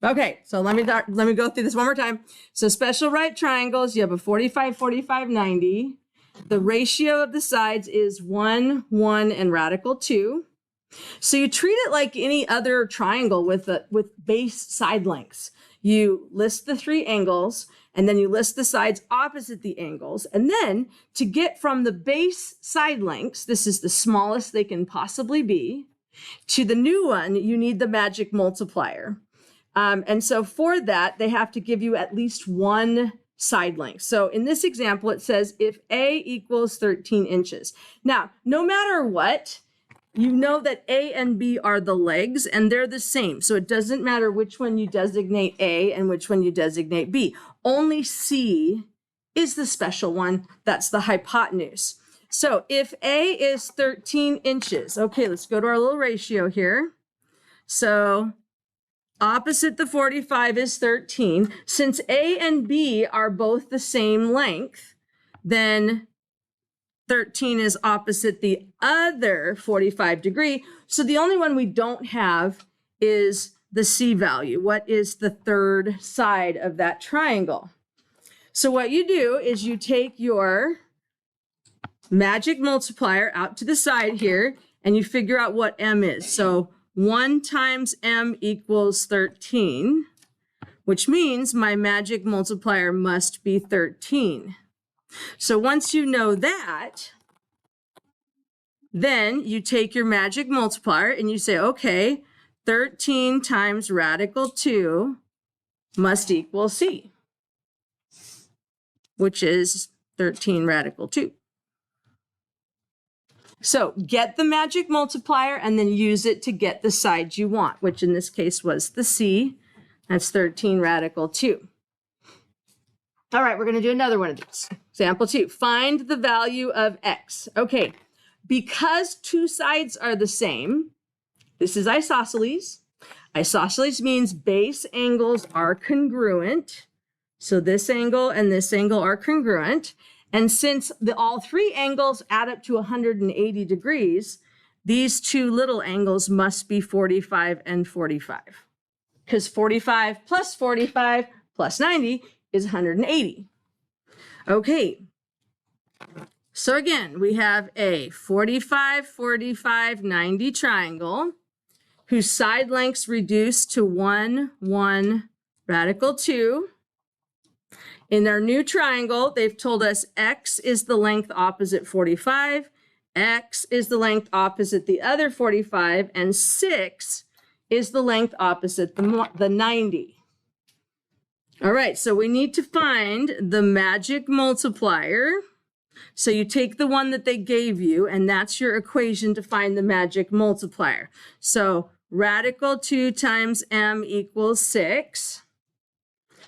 Okay, so let me go through this one more time. So special right triangles, you have a 45, 45, 90. The ratio of the sides is 1, 1, and radical 2. So you treat it like any other triangle with base side lengths. You list the 3 angles, and then you list the sides opposite the angles. And then to get from the base side lengths, this is the smallest they can possibly be, to the new one, you need the magic multiplier. And so for that, they have to give you at least one side length. So in this example, it says if A equals 13 inches. Now, no matter what, you know that A and B are the legs and they're the same. So it doesn't matter which one you designate A and which one you designate B. Only C is the special one. That's the hypotenuse. So if A is 13 inches, okay, let's go to our little ratio here. So opposite the 45 is 13. Since A and B are both the same length, then 13 is opposite the other 45 degree. So the only one we don't have is the C value. What is the third side of that triangle? So what you do is you take your magic multiplier out to the side here and you figure out what M is. So 1 times M equals 13, which means my magic multiplier must be 13. So once you know that, then you take your magic multiplier and you say, okay, 13 times radical 2 must equal C, which is 13 radical 2. So get the magic multiplier and then use it to get the side you want, which in this case was the C. That's 13 radical 2. All right, we're going to do another one of these. Example 2, find the value of X. Okay, because 2 sides are the same, this is isosceles. Isosceles means base angles are congruent. So this angle and this angle are congruent. And since all 3 angles add up to 180 degrees, these 2 little angles must be 45 and 45. Because 45 plus 45 plus 90 is 180. Okay. So again, we have a 45, 45, 90 triangle whose side lengths reduce to 1, 1, radical 2. In our new triangle, they've told us X is the length opposite 45, X is the length opposite the other 45, and 6 is the length opposite the 90. All right, so we need to find the magic multiplier. So you take the one that they gave you, and that's your equation to find the magic multiplier. So radical 2 times M equals 6.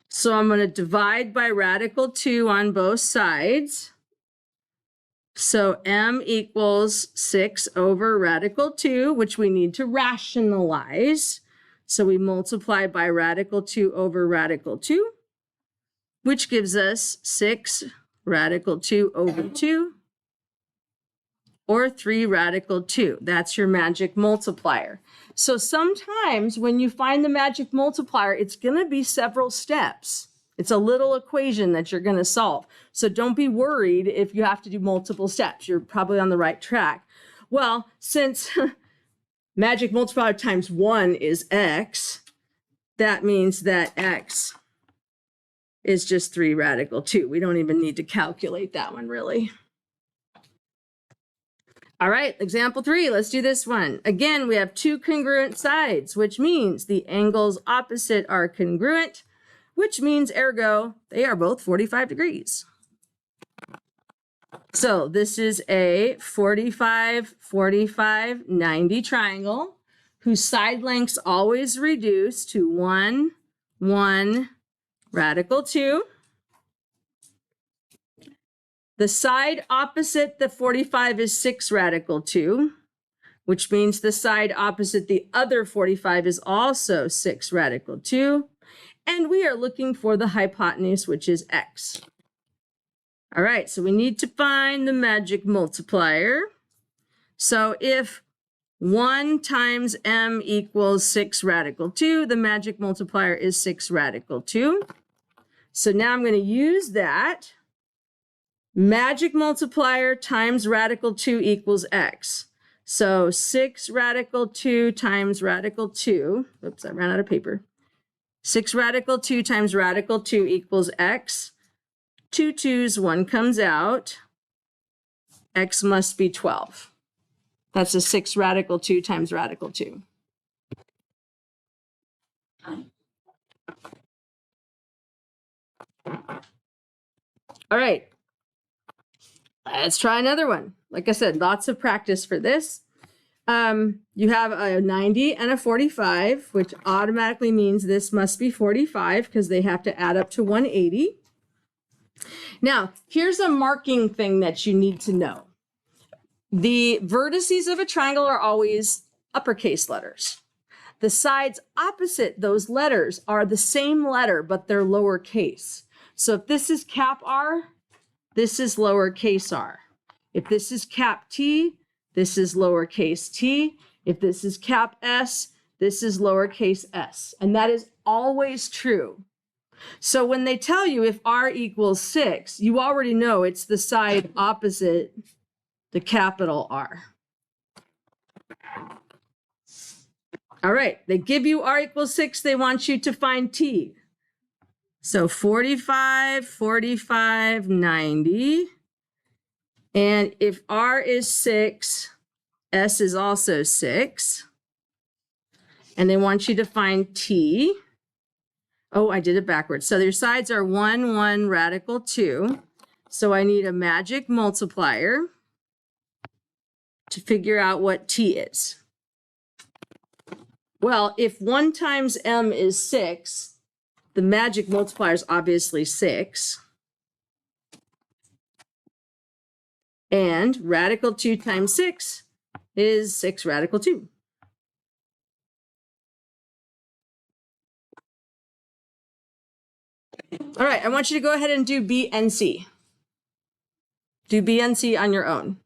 So I'm going to divide by radical 2 on both sides. So M equals 6 over radical 2, which we need to rationalize. So we multiply by radical 2 over radical 2, which gives us 6 radical 2 over 2, or 3 radical 2. That's your magic multiplier. So sometimes when you find the magic multiplier, it's going to be several steps. It's a little equation that you're going to solve. So don't be worried if you have to do multiple steps. You're probably on the right track. Well, since magic multiplier times 1 is X, that means that X is just 3 radical 2. We don't even need to calculate that one, really. All right, example 3, let's do this one. Again, we have 2 congruent sides, which means the angles opposite are congruent, which means ergo, they are both 45 degrees. So this is a 45, 45, 90 triangle whose side lengths always reduce to 1, 1, radical 2. The side opposite the 45 is 6 radical 2, which means the side opposite the other 45 is also 6 radical 2. And we are looking for the hypotenuse, which is X. All right, so we need to find the magic multiplier. So if 1 times m equals 6 radical 2. The magic multiplier is 6 radical 2. So now I'm going to use that. Magic multiplier times radical 2 equals x. So 6 radical 2 times radical 2. Oops, I ran out of paper. 6 radical 2 times radical 2 equals x. 2 2's, 1 comes out. X must be 12. That's a 6 radical 2 times radical 2. All right. Let's try another one. Like I said, lots of practice for this. You have a 90 and a 45, which automatically means this must be 45 because they have to add up to 180. Now, here's a marking thing that you need to know. The vertices of a triangle are always uppercase letters. The sides opposite those letters are the same letter, but they're lowercase. So if this is cap R, this is lowercase r. If this is cap T, this is lowercase t. If this is cap S, this is lowercase s. And that is always true. So when they tell you if R equals 6, you already know it's the side opposite the capital R. All right, they give you R equals 6, they want you to find T. So 45, 45, 90. And if R is 6, S is also 6. And they want you to find T. Oh, I did it backwards. So their sides are 1, 1, radical 2. So I need a magic multiplier to figure out what T is. Well, if 1 times m is 6, the magic multiplier is obviously 6. And radical 2 times 6 is 6 radical 2. All right, I want you to go ahead and do B and C. Do B and C on your own.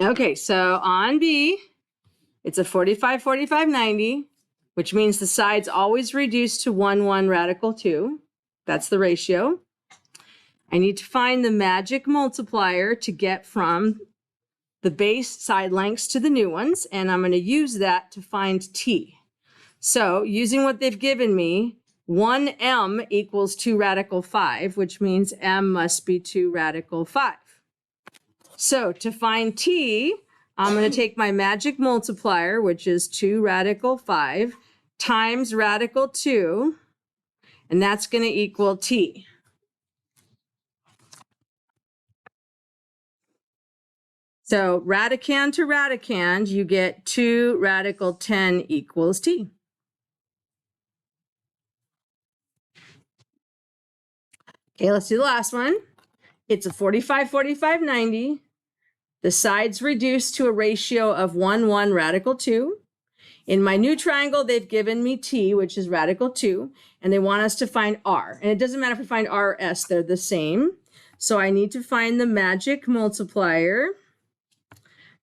Okay, so on B, it's a 45, 45, 90, which means the sides always reduce to 1, 1, radical 2. That's the ratio. I need to find the magic multiplier to get from the base side lengths to the new ones, and I'm going to use that to find t. So using what they've given me, 1m equals 2 radical 5, which means m must be 2 radical 5. So to find t, I'm going to take my magic multiplier, which is 2 radical 5, times radical 2, and that's going to equal t. So radicand to radicand, you get 2 radical 10 equals t. Okay, let's do the last one. It's a 45, 45, 90. The sides reduced to a ratio of 1, 1, radical 2. In my new triangle, they've given me t, which is radical 2, and they want us to find r. And it doesn't matter if we find r or s, they're the same. So I need to find the magic multiplier.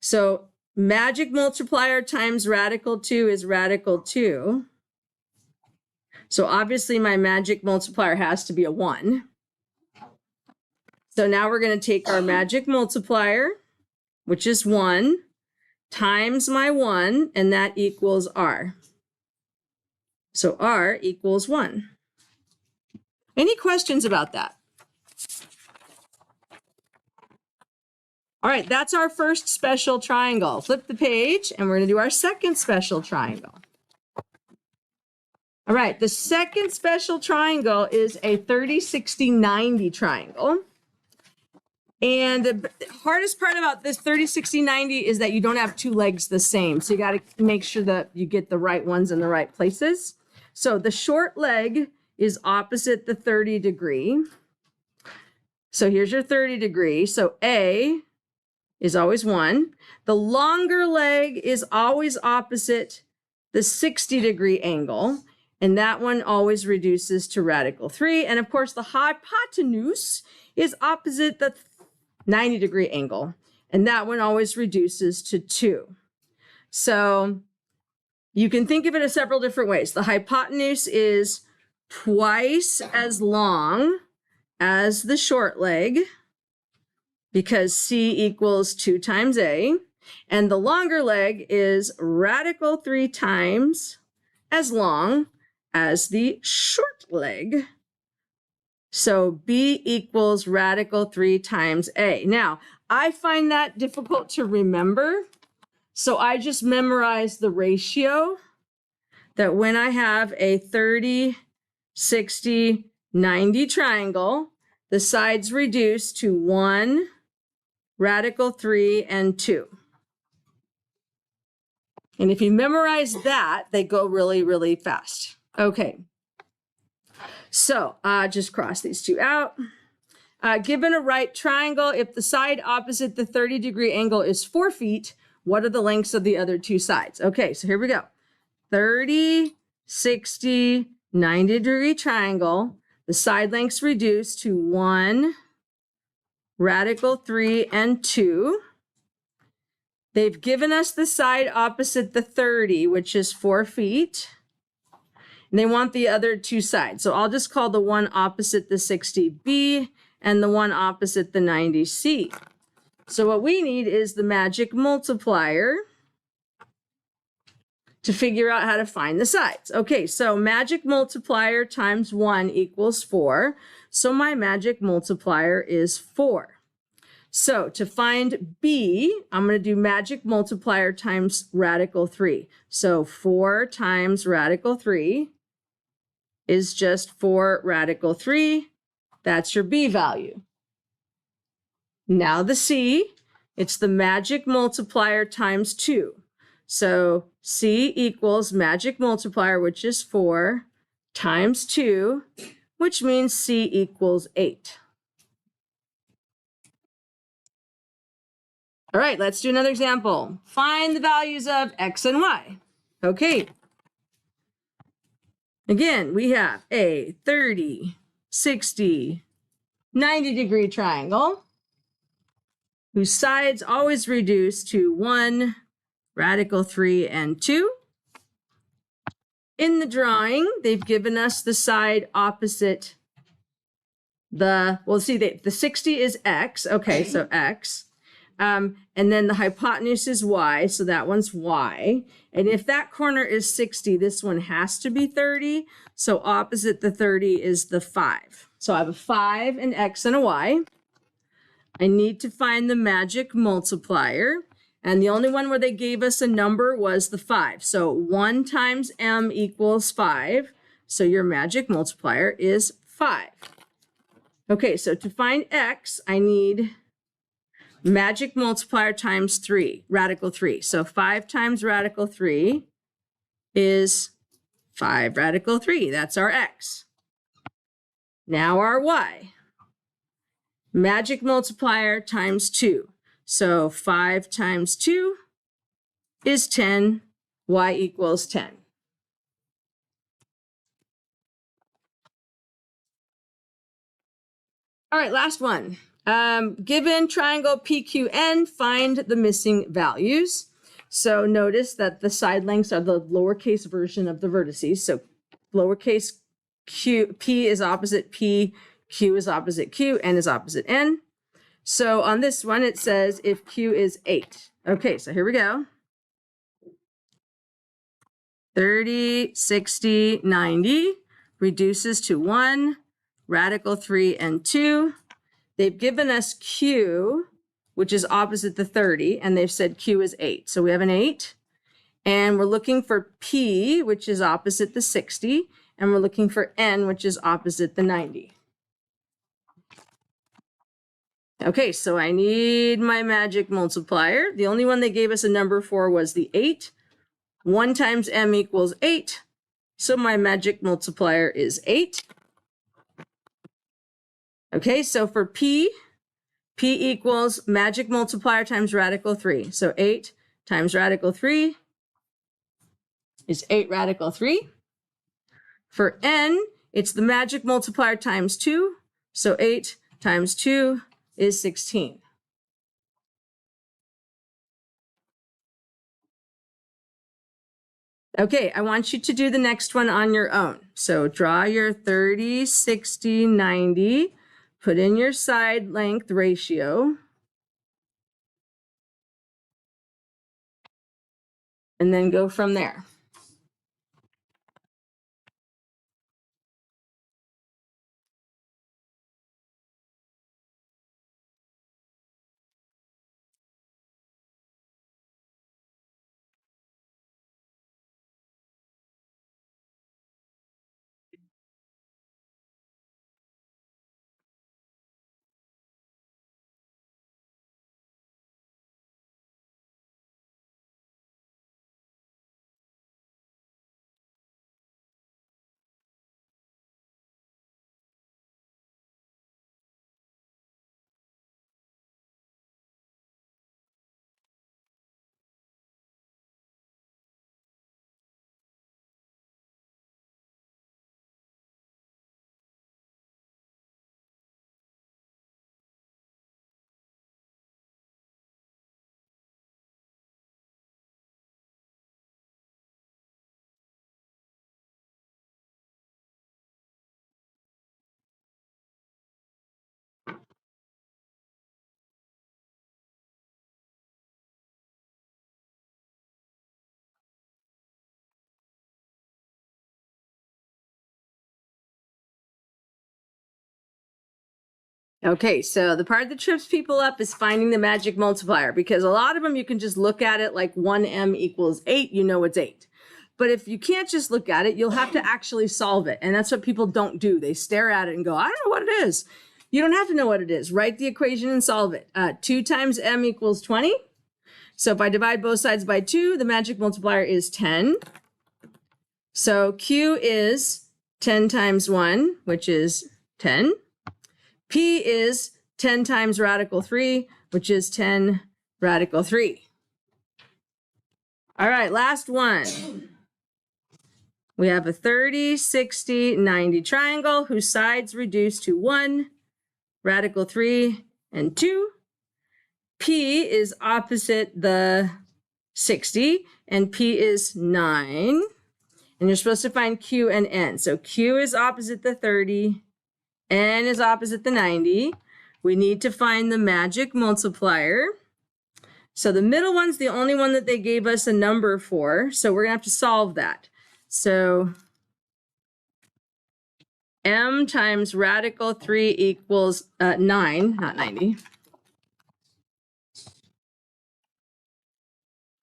So magic multiplier times radical 2 is radical 2. So obviously my magic multiplier has to be a 1. So now we're going to take our magic multiplier, which is 1, times my 1, and that equals r. So r equals 1. Any questions about that? All right, that's our first special triangle. Flip the page, and we're going to do our second special triangle. All right, the second special triangle is a 30, 60, 90 triangle. And the hardest part about this 30, 60, 90 is that you don't have two legs the same. So you got to make sure that you get the right ones in the right places. So the short leg is opposite the 30 degree. So here's your 30 degree. So A is always 1. The longer leg is always opposite the 60 degree angle. And that one always reduces to radical 3. And of course, the hypotenuse is opposite the 90 degree angle. And that one always reduces to 2. So you can think of it as several different ways. The hypotenuse is twice as long as the short leg, because C equals 2 times A. And the longer leg is radical 3 times as long as the short leg. So B equals radical 3 times A. Now, I find that difficult to remember, so I just memorize the ratio that when I have a 30, 60, 90 triangle, the sides reduce to 1, radical 3, and 2. And if you memorize that, they go really, really fast. Okay. So just cross these two out. Given a right triangle, if the side opposite the 30 degree angle is 4 feet, what are the lengths of the other two sides? Okay, so here we go. 30, 60, 90 degree triangle. The side lengths reduce to 1, radical 3, and 2. They've given us the side opposite the 30, which is 4 feet. And they want the other two sides. So I'll just call the one opposite the 60 B and the one opposite the 90 C. So what we need is the magic multiplier to figure out how to find the sides. Okay, so magic multiplier times 1 equals 4. So my magic multiplier is 4. So to find B, I'm going to do magic multiplier times radical 3. So 4 times radical 3 is just 4 radical 3. That's your B value. Now the C, it's the magic multiplier times 2. So C equals magic multiplier, which is 4, times 2, which means C equals 8. All right, let's do another example. Find the values of X and Y. Okay. Again, we have a 30, 60, 90 degree triangle whose sides always reduce to 1, radical 3, and 2. In the drawing, they've given us the side opposite the 60 is X. Okay, so X. And then the hypotenuse is y, so that one's y. And if that corner is 60, this one has to be 30. So opposite the 30 is the 5. So I have a 5, an x, and a y. I need to find the magic multiplier. And the only one where they gave us a number was the 5. So 1 times m equals 5. So your magic multiplier is 5. Okay, so to find x, I need magic multiplier times 3, radical 3. So 5 times radical 3 is 5 radical 3. That's our x. Now our y. Magic multiplier times 2. So 5 times 2 is 10. Y equals 10. All right, last one. Given triangle PQN, find the missing values. So notice that the side lengths are the lowercase version of the vertices. So lowercase q, P is opposite P, Q is opposite Q, N is opposite N. So on this one, it says if Q is 8. Okay, so here we go. 30, 60, 90 reduces to 1, radical 3 and 2. They've given us Q, which is opposite the 30, and they've said Q is 8. So we have an 8. And we're looking for P, which is opposite the 60, and we're looking for N, which is opposite the 90. Okay, so I need my magic multiplier. The only one they gave us a number for was the 8. 1 times m equals 8. So my magic multiplier is 8. Okay, so for P equals magic multiplier times radical 3. So 8 times radical 3 is 8 radical 3. For N, it's the magic multiplier times 2. So 8 times 2 is 16. Okay, I want you to do the next one on your own. So draw your 30, 60, 90. Put in your side length ratio. And then go from there. Okay, so the part that trips people up is finding the magic multiplier, because a lot of them you can just look at it like 1m equals 8, you know it's 8. But if you can't just look at it, you'll have to actually solve it. And that's what people don't do. They stare at it and go, I don't know what it is. You don't have to know what it is. Write the equation and solve it. 2 times m equals 20. So if I divide both sides by 2, the magic multiplier is 10. So Q is 10 times 1, which is 10. P is 10 times radical 3, which is 10 radical 3. All right, last one. We have a 30, 60, 90 triangle whose sides reduce to 1, radical 3, and 2. P is opposite the 60, and P is 9. And you're supposed to find Q and N. So Q is opposite the 30. N is opposite the 90. We need to find the magic multiplier. So the middle one's the only one that they gave us a number for. So we're going to have to solve that. So m times radical 3 equals 9, not 90.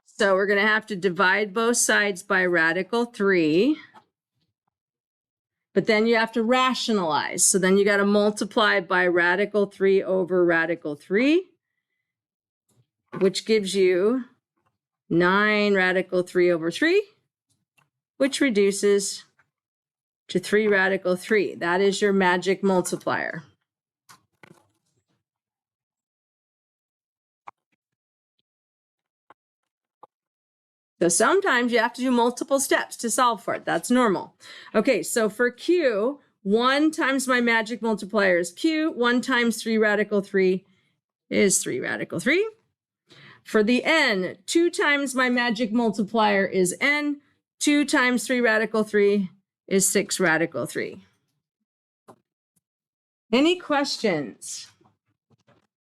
So we're going to have to divide both sides by radical 3. But then you have to rationalize. So then you got to multiply by radical 3 over radical 3, which gives you 9 radical 3 over 3, which reduces to 3 radical 3. That is your magic multiplier. So sometimes you have to do multiple steps to solve for it. That's normal. Okay, so for Q, 1 times my magic multiplier is Q. 1 times 3 radical 3 is 3 radical 3. For the N, 2 times my magic multiplier is N. 2 times 3 radical 3 is 6 radical 3. Any questions?